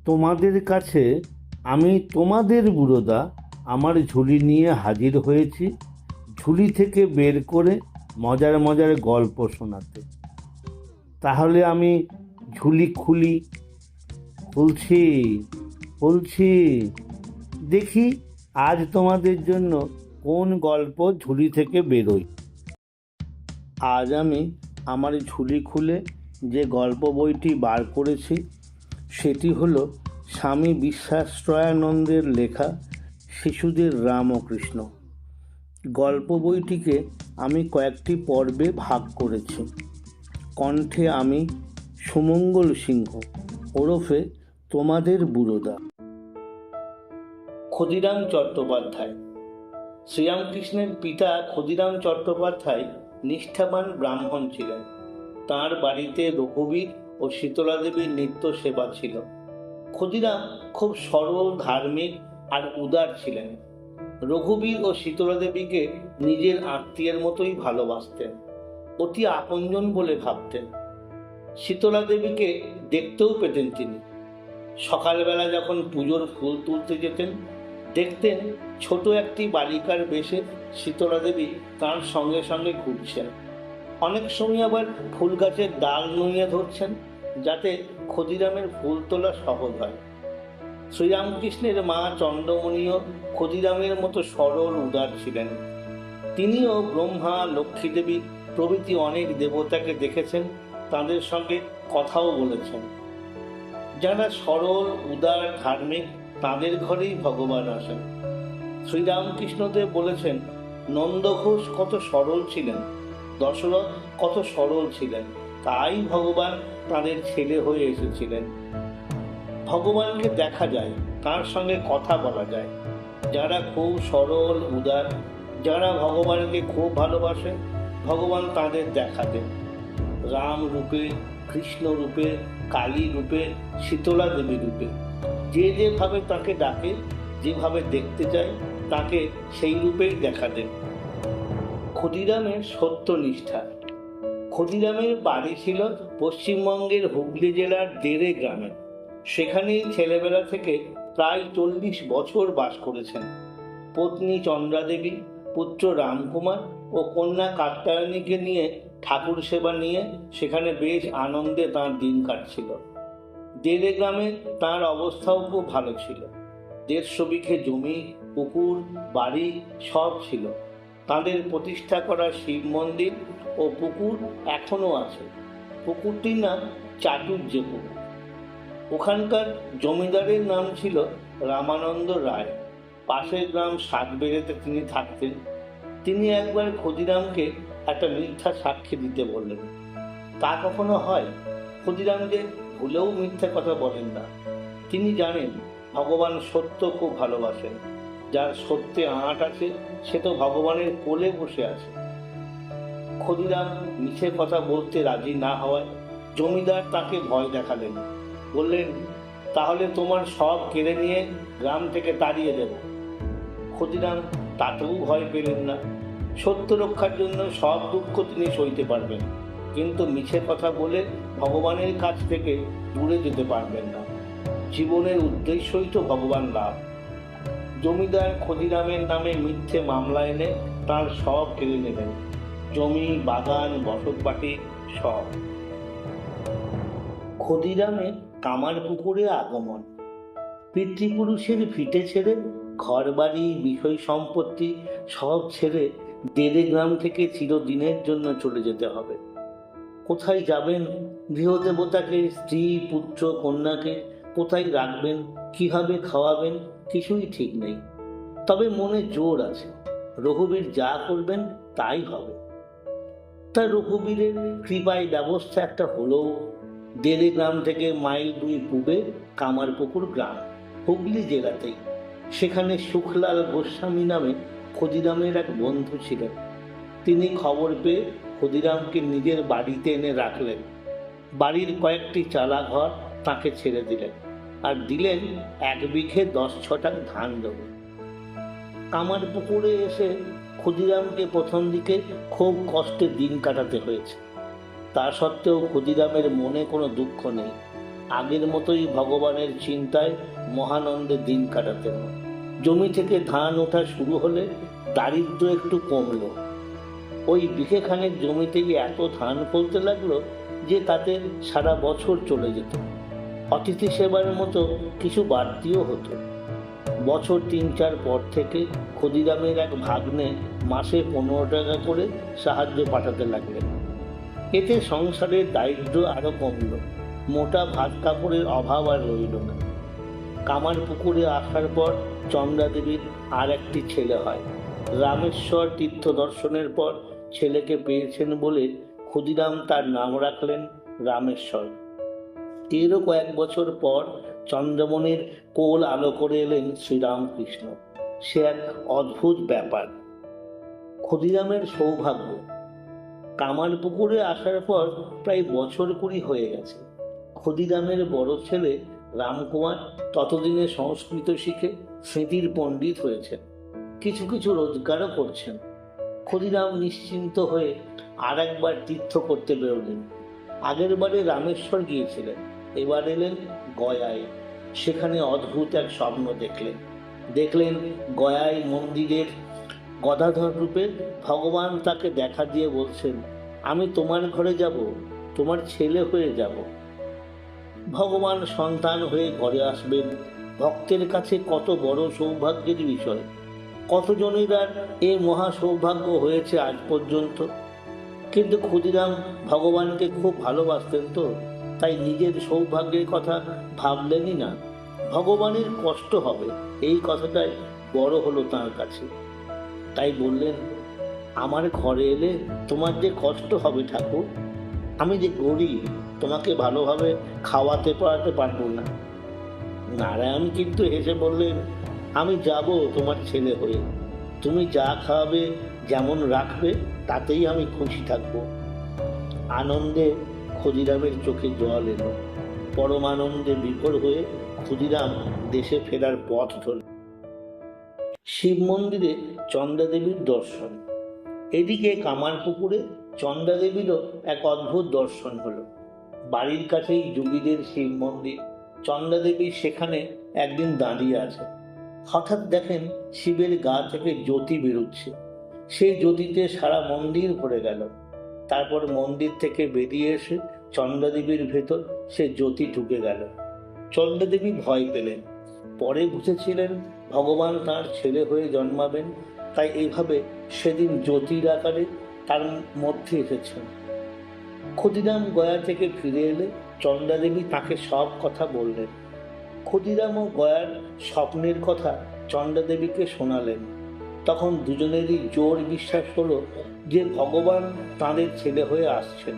তোমাদের কাছে আমি তোমাদের বুড়োদা আমার ঝুলি নিয়ে হাজির হয়েছি, ঝুলি থেকে বের করে মজার মজার গল্প শোনাতে। তাহলে আমি ঝুলি খুলছি খুলছি, দেখি আজ তোমাদের জন্য কোন গল্প ঝুলি থেকে বেরোয়। আজ আমি আমার ঝুলি খুলে যে গল্প বইটি বার করেছি সেটি হলো স্বামী বিশ্বাশ্রয়ানন্দের লেখা শিশুদের রাম ও কৃষ্ণ। গল্প বইটিকে আমি কয়েকটি পর্বে ভাগ করেছি। কণ্ঠে আমি সুমঙ্গল সিংহ ওরফে তোমাদের বুড়োদা। ক্ষুদিরাম চট্টোপাধ্যায়। শ্রীরামকৃষ্ণের পিতা ক্ষুদিরাম চট্টোপাধ্যায় নিষ্ঠাবান ব্রাহ্মণ ছিলেন। তাঁর বাড়িতে রঘুবীর ও শীতলা দেবীর নিত্য সেবা ছিল। ক্ষুদিরাম খুব সরল, ধার্মিক আর উদার ছিলেন। রঘুবীর ও শীতলা দেবীকে নিজের আত্মীয়ের মতোই ভালোবাসতেন, অতি আপনজন বলে ভাবতেন। শীতলা দেবীকে দেখতেও পেতেন তিনি। সকালবেলা যখন পুজোর ফুল তুলতে যেতেন, দেখতেন ছোট একটি বালিকার বেশে শীতলা দেবী তাঁর সঙ্গে সঙ্গে ঘুরছেন। অনেক সময় আবার ফুল গাছের ডাল নুইয়ে ধরছেন, যাতে ক্ষুদিরামের ফুল তোলা সহজ হয়। শ্রীরামকৃষ্ণের মা চন্দ্রমণিও ক্ষুদিরামের মতো সরল উদার ছিলেন। তিনিও ব্রহ্মা, লক্ষ্মী দেবী প্রভৃতি অনেক দেবতাকে দেখেছেন, তাদের সঙ্গে কথাও বলেছেন। যারা সরল, উদার, ধার্মিক, তাদের ঘরেই ভগবান আসেন। শ্রীরামকৃষ্ণদেব বলেছেন, নন্দঘোষ কত সরল ছিলেন, দশরথ কত সরল ছিলেন, তাই ভগবান তাদের ছেলে হয়ে এসেছিলেন। ভগবানকে দেখা যায়, তার সঙ্গে কথা বলা যায়। যারা খুব সরল, উদার, যারা ভগবানকে খুব ভালোবাসে, ভগবান তাদের দেখা দেন। রাম রূপে, কৃষ্ণ রূপে, কালী রূপে, শীতলা দেবী রূপে। যে যেভাবে তাকে ডাকে, যেভাবে দেখতে চায়, তাকে সেই রূপেই দেখা দেন। ক্ষুদিরামের সত্যনিষ্ঠা। ক্ষুদিরামের বাড়ি ছিল পশ্চিমবঙ্গের হুগলি জেলার দেড়ে গ্রামে। সেখানেই ছেলেবেলা থেকে প্রায় 40 বছর বাস করেছেন। পত্নী চন্দ্রা দেবী, পুত্র রামকুমার ও কন্যা কাত্যায়নীকে নিয়ে ঠাকুর সেবা নিয়ে সেখানে বেশ আনন্দে তাঁর দিন কাটছিল। দেড়ে গ্রামে তাঁর অবস্থাও খুব ভালো ছিল। 150 বিঘে জমি, পুকুর, বাড়ি সব ছিল। তাঁদের প্রতিষ্ঠা করা শিব মন্দির ও পুকুর এখনো আছে। পুকুরটির নাম চাটুর্যে পুকুর। ওখানকার জমিদারের নাম ছিল রামানন্দ রায়। পাশের গ্রাম সাতবেড়েতে তিনি থাকতেন। তিনি একবার ক্ষুদিরামকে একটা মিথ্যা সাক্ষী দিতে বললেন। তা কখনো হয়? ক্ষুদিরাম যে ভুলেও মিথ্যা কথা বলেন না। তিনি জানেন ভগবান সত্য খুব ভালোবাসেন। যার সত্যে আঁট আছে, সে তো ভগবানের কোলে বসে আছে। ক্ষুদিরাম মিছে কথা বলতে রাজি না হওয়ায় জমিদার তাকে ভয় দেখালেন। বললেন, তাহলে তোমার সব কেড়ে নিয়ে গ্রাম থেকে তাড়িয়ে দেব। ক্ষুদিরাম তাতেও ভয় পেলেন না। সত্য রক্ষার জন্য সব দুঃখ তিনি সইতে পারবেন, কিন্তু মিছে কথা বলে ভগবানের কাছ থেকে দূরে যেতে পারবেন না। জীবনের উদ্দেশ্যই তো ভগবান লাভ। জমিদার ক্ষুদিরামের নামে মিথ্যে মামলা এনে তার সব কেড়ে নেবেন, জমি, বাগান, বসতবাটি সব। ক্ষুদিরামের কামার পুকুরে আগমন। পিতৃপুরুষের ভিটে ছেড়ে, ঘর বাড়ি, বিষয় সম্পত্তি সব ছেড়ে দেড়ে গ্রাম থেকে চিরদিনের জন্য চলে যেতে হবে। কোথায় যাবেন, গৃহদেবতাকে, স্ত্রী, পুত্র, কন্যাকে কোথায় রাখবেন, কিভাবে খাওয়াবেন, কিছুই ঠিক নেই। তবে মনে জোর আছে, রঘুবীর যা করবেন তাই হবে। তা রঘুবীরের কৃপায় ব্যবস্থা একটা হলো। দেড়ে গ্রাম থেকে মাইল 2 পূবে কামারপুকুর গ্রাম, হুগলি জেলাতেই। সেখানে সুখলাল গোস্বামী নামে ক্ষুদিরামের এক বন্ধু ছিলেন। তিনি খবর পেয়ে ক্ষুদিরামকে নিজের বাড়িতে এনে রাখলেন। বাড়ির কয়েকটি চালা ঘর তাকে ছেড়ে দিলেন, আর দিলেন 1 বিঘে 10 ছটাক ধান জমি। কামারপুকুরে এসে ক্ষুদিরামকে প্রথম দিকে খুব কষ্টে দিন কাটাতে হয়েছে। তা সত্ত্বেও ক্ষুদিরামের মনে কোনো দুঃখ নেই। আগের মতোই ভগবানের চিন্তায় মহানন্দে দিন কাটাতেন। জমি থেকে ধান ওঠা শুরু হলে দারিদ্র্য একটু কমলো। ওই বিঘেখানেক জমিতেই এত ধান ফলতে লাগলো যে তাতে সারা বছর চলে যেত। অতিথি সেবার মতো কিছু বাড়তিও হতো। বছর ৩-৪ পর থেকে ক্ষুদিরামের এক ভাগ্নে মাসে ১৫ টাকা করে সাহায্য পাঠাতে লাগলেন। এতে সংসারের দারিদ্র্য আরো কমল। মোটা ভাত কাপড়ের অভাব আর রইল না। কামার পুকুরে আসার পর চন্দ্রা দেবীর আর একটি ছেলে হয়। রামেশ্বর তীর্থ দর্শনের পর ছেলেকে পেয়েছেন বলে ক্ষুদিরাম তার নাম রাখলেন রামেশ্বর। এরও কয়েক বছর পর চন্দ্রমণির কোল আলো করে এলেন শ্রীরামকৃষ্ণ। সে এক অদ্ভুত ব্যাপার। ক্ষুদিরামের সৌভাগ্য। কামার পুকুরে আসার পর প্রায় বছর ২০ হয়ে গেছে। ক্ষুদিরামের বড় ছেলে রামকুমার ততদিনে সংস্কৃত শিখে স্মৃতির পণ্ডিত হয়েছেন, কিছু কিছু রোজগারও করছেন। ক্ষুদিরাম নিশ্চিন্ত হয়ে আর একবার তীর্থ করতে বেরোলেন। আগের বারে রামেশ্বর গিয়েছিলেন, এবার এলেন গয়ায়। সেখানে অদ্ভুত এক স্বপ্ন দেখলেন গয়ায় মন্দিরের গদাধর রূপে ভগবান তাকে দেখা দিয়ে বলছেন, আমি তোমার ঘরে যাব, তোমার ছেলে হয়ে যাব। ভগবান সন্তান হয়ে ঘরে আসবেন, ভক্তের কাছে কত বড় সৌভাগ্যের বিষয়। কতজনের আর এই মহা সৌভাগ্য হয়েছে আজ পর্যন্ত। কিন্তু ক্ষুদিরাম ভগবানকে খুব ভালোবাসতেন তো, তাই নিজের সৌভাগ্যের কথা ভাবলেনই না। ভগবানের কষ্ট হবে এই কথাটাই বড় হলো তার কাছে। তাই বললেন, আমার ঘরে এলে তোমার যে কষ্ট হবে ঠাকুর, আমি যে গরিব, তোমাকে ভালোভাবে খাওয়াতে পড়াতে পারবো না। নারায়ণ কিন্তু হেসে বললেন, আমি যাব তোমার ছেলে হয়ে, তুমি যা খাওয়াবে, যেমন রাখবে, তাতেই আমি খুশি থাকবো। আনন্দে ক্ষুদিরামের চোখে জল এলো। পরমানন্দে বিভোর হয়ে ক্ষুদিরাম দেশে ফেরার পথ ধরল। শিব মন্দিরে চন্দ্রা দেবীর দর্শন। এদিকে কামার পুকুরে চন্দ্রা দেবীরও এক অদ্ভুত দর্শন হলো। বাড়ির কাছেই যোগীদের শিব মন্দির। চন্দ্রা দেবী সেখানে একদিন দাঁড়িয়ে আছে। হঠাৎ দেখেন শিবের গা থেকে জ্যোতি বেরোচ্ছে। সেই জ্যোতিতে সারা মন্দির ভরে গেল। তারপর মন্দির থেকে বেরিয়ে এসে চন্দ্রা দেবীর ভেতর সে জ্যোতি ঢুকে গেল। চন্দ্রা দেবী ভয় পেলেন। পরে বুঝেছিলেন ভগবান তাঁর ছেলে হয়ে জন্মাবেন, তাই এইভাবে সেদিন জ্যোতির আকারে তার মধ্যে এসেছেন। ক্ষুদিরাম গয়া থেকে ফিরে এলে চন্দ্রা দেবী তাকে সব কথা বললেন। ক্ষুদিরাম ও গয়ার স্বপ্নের কথা চন্দ্রা দেবীকে শোনালেন। তখন দুজনেরই জোর বিশ্বাস হলো যে ভগবান তাঁদের ছেলে হয়ে আসছেন।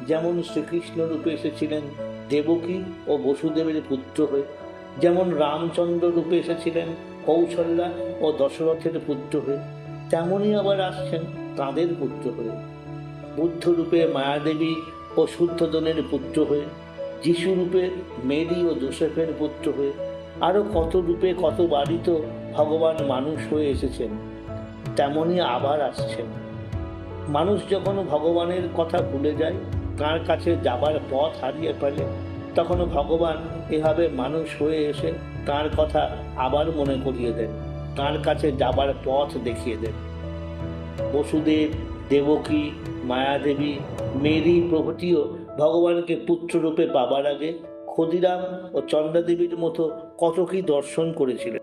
যেমন শ্রীকৃষ্ণ রূপে এসেছিলেন দেবকী ও বসুদেবের পুত্র হয়ে, যেমন রামচন্দ্র রূপে এসেছিলেন কৌশল্যা ও দশরথের পুত্র হয়ে, তেমনই আবার আসছেন তাঁদের পুত্র হয়ে। বুদ্ধ রূপে মায়াদেবী ও শুদ্ধোদনের পুত্র হয়ে, যিশু রূপে মেরি ও জোসেফের পুত্র হয়ে, আরো কত রূপে কতবারই তো ভগবান মানুষ হয়ে এসেছেন, তেমনই আবার আসছেন। মানুষ যখন ভগবানের কথা ভুলে যায়, তাঁর কাছে যাবার পথ হারিয়ে ফেলে, তখন ভগবান এভাবে মানুষ হয়ে এসে তাঁর কথা আবার মনে করিয়ে দেন, তাঁর কাছে যাবার পথ দেখিয়ে দেন। বসুদেব, দেবকী, মায়াদেবী, মেরি প্রভৃতিও ভগবানকে পুত্ররূপে পাবার আগে ক্ষুদিরাম ও চন্দ্রা দেবীর মতো কত কি দর্শন করেছিলেন।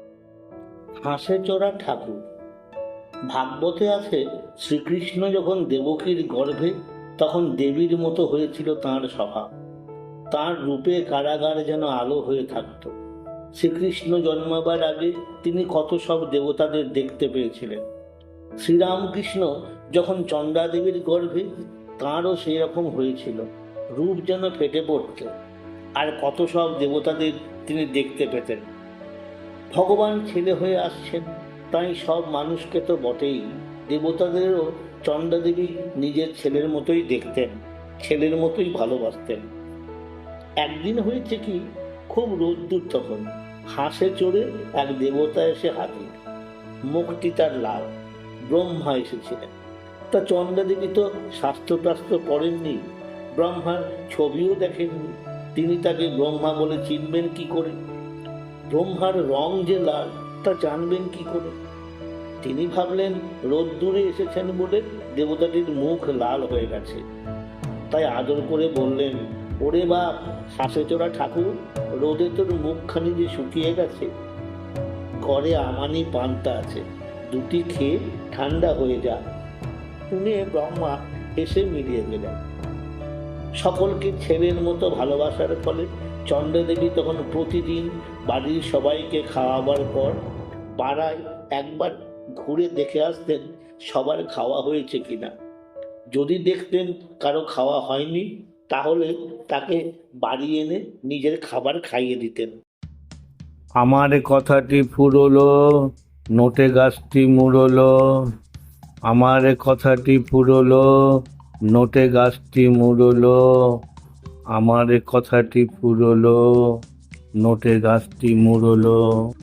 হাঁসে চড়া ঠাকুর। ভাগবতে আছে, শ্রীকৃষ্ণ যখন দেবকীর গর্ভে, তখন দেবীর মতো হয়েছিল তাঁর স্বভাব। তাঁর রূপে কারাগার যেন আলো হয়ে থাকত। শ্রীকৃষ্ণ জন্মাবার আগে তিনি কত সব দেবতাদের দেখতে পেয়েছিলেন। শ্রীরামকৃষ্ণ যখন চন্দ্রা দেবীর গর্ভে, তাঁরও সেই রকম হয়েছিল, রূপ যেন ফেটে পড়ত। আর কত সব দেবতাদের তিনি দেখতে পেতেন। ভগবান ছেলে হয়ে আসছেন, তাই সব মানুষকে তো বটেই, দেবতাদেরও চন্দ্রা দেবী নিজের ছেলের মতোই দেখতেন, ছেলের মতোই ভালোবাসতেন। একদিন হয়েছে কি, খুব রোদ্দুর তখন, হাঁসে চড়ে এক দেবতা এসে হাজির। মুখটি তার লাল। ব্রহ্মা এসেছিলেন। তা চন্দ্রা দেবী তো শাস্ত্র টাস্ত্র পড়েননি, ব্রহ্মার ছবিও দেখেননি। তিনি তাকে ব্রহ্মা বলে চিনবেন কি করে? ব্রহ্মার রং যে লাল তা জানবেন কি করে? তিনি ভাবলেন রোদ্দুরে এসেছেন বলে দেবতাটির মুখ লাল হয়ে গেছে। তাই আদর করে বললেন, ওরে বাপ, শ্বাসে চোরা ঠাকুর, রোদে তোর মুখখানি যে শুকিয়ে গেছে। ঘরে আমানি পান্তা আছে, দুটি খেয়ে ঠান্ডা হয়ে যা। শুনে ব্রহ্মা হেসে মিলিয়ে গেলেন। সকলকে ছেলের মতো ভালোবাসার ফলে চন্দ্রদেবী তখন প্রতিদিন বাড়ির সবাইকে খাওয়াবার পর পাড়ায় একবার ঘুরে দেখে আসতেন সবার খাওয়া হয়েছে কিনা। যদি দেখতেন কারো খাওয়া হয়নি, তাহলে তাকে বাড়ি এনে নিজের খাবার খাইয়ে দিতেন। আমার কথাটি ফুরলো, নোটে গাছটি মুড়লো। আমার কথাটি ফুরলো, নোটে গাছটি মুড়লো। আমার কথাটি ফুরলো, নোটে গাছটি মুড়লো।